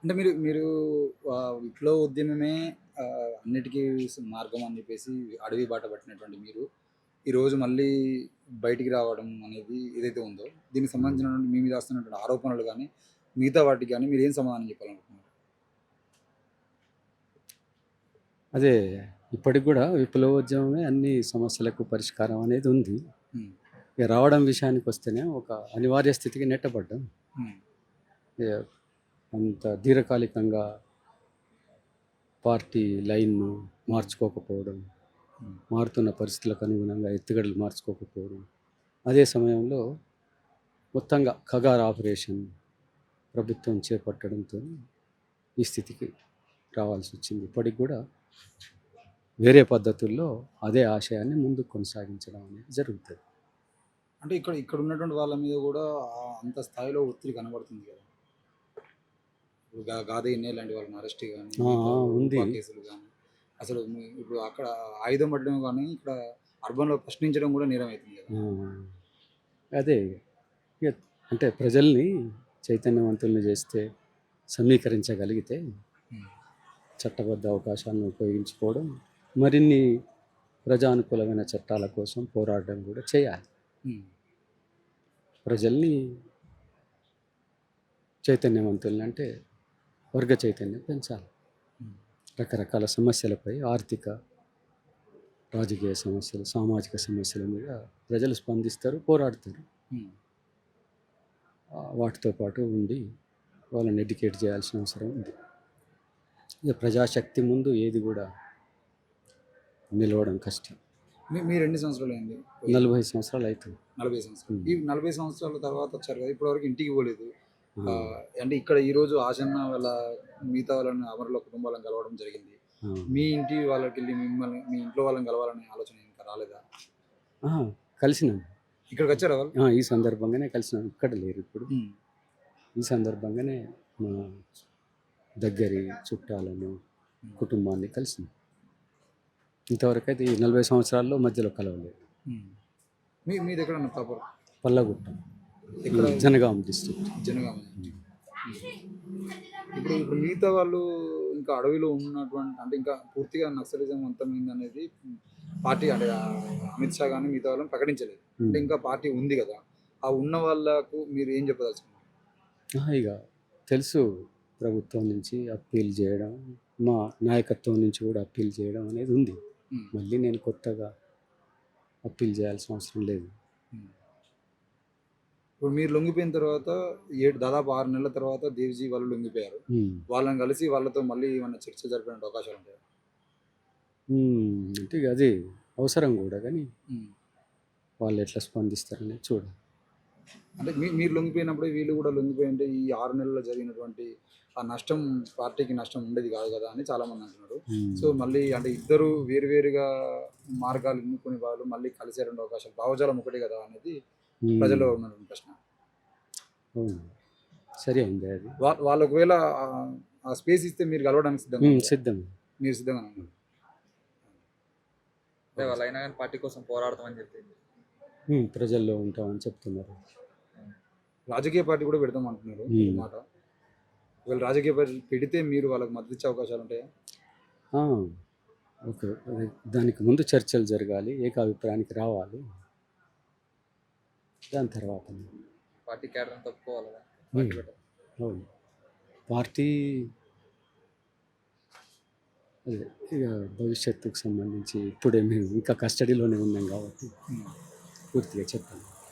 అంటే మీరు మీరు విప్లవ ఉద్యమమే అన్నిటికీ మార్గం అని చెప్పేసి అడవి బాట పట్టినటువంటి మీరు, ఈరోజు మళ్ళీ బయటికి రావడం అనేది ఏదైతే ఉందో, దీనికి సంబంధించినటువంటి మీ మీద వస్తున్నటువంటి ఆరోపణలు గానీ, మిగతా వాటికి గానీ మీరేం సమాధానం చెప్పాలనుకుంటున్నారు? అదే ఇప్పటికి గూడా విప్లవోద్యమమే అన్ని సమస్యలకు పరిష్కారం అనేది ఉంది. హ్మ్. ఇక రావడం విషయానికొస్తేనే ఒక అనివార్య స్థితికి నెట్టబడ్డాం. హ్మ్. ఇగ అంత దీర్ఘకాలికంగా పార్టీ లైన్‌ను మార్చుకోకపోవడం, హ్మ్. మారుతున్న పరిస్థితులకు అనుగుణంగా ఎత్తుగడలు మార్చుకోకపోవడం. అదే సమయంలో మొత్తంగా కగారు ఆపరేషన్ ప్రభుత్వం చేపట్టడంతో ఈ స్థితికి రావాల్సొచ్చింది. ఇప్పటికి గూడా వేరే పద్ధతుల్లో అదే ఆశయాన్ని ముందుకు కొనసాగించడం అనేది జరుగుతది. అంటే ఇక్కడ ఉన్నటువంటి వాళ్ళ మీద గూడా అంత స్థాయిలో ఒత్తిడి కనబడుతుంది గదా! ఇప్పుడు గాదే ఇన్నే లాంటి వాళ్ళని అరెస్ట్ గాని, ఆ! మిగతా ఆ! ఉంది. ఉపా కేసులు గాని, అసలు ఇప్పుడు అక్కడ ఆయుధం పట్టడం గాని, ఇక్కడ అర్బన్‌లో ప్రశ్నించడం గూడా నేరం అయితుంది గదా! ఆ! అదే ఇగ అంటే ప్రజల్ని చైతన్యవంతుల్ని చేస్తే, సమీకరించగలిగితే హ్మ్. చట్టబద్ధ అవకాశాలను ఉపయోగించుకోవడం, మరిన్ని ప్రజానుకూలమైన చట్టాల కోసం పోరాటం కూడా చేయాలి. హ్మ్. ప్రజల్ని చైతన్యవంతుల్ని అంటే వర్గ చైతన్యం పెంచాలి. హ్మ్. రకరకాల సమస్యలపై ఆర్థిక, రాజకీయ సమస్యలు, సామాజిక సమస్యల మీద ప్రజలు స్పందిస్తారు, పోరాడతారు. హ్మ్. వాటితో పాటు ఉండి వాళ్ళని ఎడ్యుకేట్ చేయాల్సిన అవసరం ఉంది. ఇక ప్రజాశక్తి ముందు ఏది కూడా నిలవడం కష్టం. మీరెన్ని సంవత్సరాలయింది పోయి? 40 సంవత్సరాలు అవుతుంది. 40 సంవత్సరాలు. హ్మ్. ఈ 40 సంవత్సరాల తర్వాత వచ్చారు కదా! ఇప్పటివరకు ఇంటికి పోలేదు. ఆ, అంటే ఇక్కడ ఈరోజు ఆశన్న వాళ్ళ మిగతా వాళ్ళని అమరుల కుటుంబాలను కలవడం జరిగింది. ఆ. మీ ఇంటి వాళ్ళకెళ్ళి మీ ఇంట్లో వాళ్ళని కలవాలనే ఆలోచన ఇంకా రాలేదా? ఆహా, కలిసినాం. ఇక్కడికొచ్చారా వాళ్ళు? ఈ సందర్భంగానే కలిసినాం. ఇక్కడ లేరు ఇప్పుడు. హ్మ్. ఈ సందర్భంగానే మా దగ్గరి చుట్టాలను, హ్మ్. కుటుంబాన్ని కలిసినాం. ఇంతవరకు అయితే ఈ 40 సంవత్సరాల్లో మధ్యలో కలవలేదు. హ్మ్. మీదెక్కడన్నా ప్రాపర్? పల్లగుట్ట, ఎక్కడ? జనగాం డిస్ట్రిక్ట్. జనగామ. ఇప్పుడు మిగతా వాళ్ళు ఇంకా అడవిలో ఉన్నటువంటి అంటే ఇంకా పూర్తిగా నక్సలిజం అంతమైందనేది పార్టీ అంటే అమిత్ షా గాని మిగతా వాళ్ళని ప్రకటించలేదు. అంటే ఇంకా పార్టీ ఉంది గదా! ఆ ఉన్న వాళ్ళకు మీరు ఏం చెప్పదలుచుకున్నారు? ఇక తెలుసు, ప్రభుత్వం నుంచి అప్పీల్ చేయడం, మా నాయకత్వం నుంచి కూడా అప్పీల్ చేయడం అనేది ఉంది. హ్మ్. మళ్ళీ నేను కొత్తగా అప్పీల్ చేయాల్సిన అవసరం లేదు. హ్మ్. ఇప్పుడు మీరు లొంగిపోయిన తర్వాత దాదాపు 6 నెలల తర్వాత దేవ్‌జీ వాళ్ళు లొంగిపోయారు. హ్మ్. వాళ్ళని కలిసి వాళ్ళతో మళ్ళీ ఏమన్నా చర్చ జరిపే అవకాశాలుంటాయా? అంటే ఇక అది అవసరం కూడా, కానీ హ్మ్. వాళ్ళు ఎట్లా స్పందిస్తారనేది చూడాలి. అంటే మీరు లొంగిపోయినప్పుడే వీళ్ళు గూడా లొంగిపోయి ఉంటే ఈ 6 నెలల్లో జరిగినటువంటి ఆ నష్టం పార్టీకి నష్టం ఉండేది గాదు గదా! అని చాలామంది అంటున్నారు. సో, మళ్ళీ అంటే ఇద్దరు వేరువేరుగా మార్గాలు ఎన్నుకునే వాళ్ళు మళ్ళీ కలిసేటువంటి అవకాశాలు భావజాలం ఒకటే గదా! అనేది ప్రజల్లో ఉన్నటువంటి ప్రశ్న. అవును, సరే అయింది అది. వాళ్ళు ఒకవేళ ఆ స్పేస్ ఇస్తే మీరు కలవడానికి సిద్ధంగా ఉన్నారా? సిద్ధం. మీరు సిద్ధంగానే ఉన్నారు. అంటే వాళ్ళైనా కానీ పార్టీ కోసం పోరాడతామని చెప్పింది. ప్రజల్లో ఉంటామని చెప్తున్నారు. రాజకీయ పార్టీ కూడా పెడతాం అంటున్నారు ఈ మాట. ఒకవేళ రాజకీయ పార్టీ పెడితే మీరు వాళ్ళకి మద్దతు ఇచ్చే అవకాశాలు ఉంటాయా? ఓకే, దానికి ముందు చర్చలు జరగాలి, ఏకాభిప్రాయానికి రావాలి. దాని తర్వాత పార్టీ క్యాడర్ని తప్పుకోవాలి కదా. అవును, పార్టీ అదే ఇక భవిష్యత్తుకు సంబంధించి ఇప్పుడే మేము ఇంకా కస్టడీలోనే ఉన్నాం కాబట్టి హ్మ్. పూర్తిగా చెప్పాలి.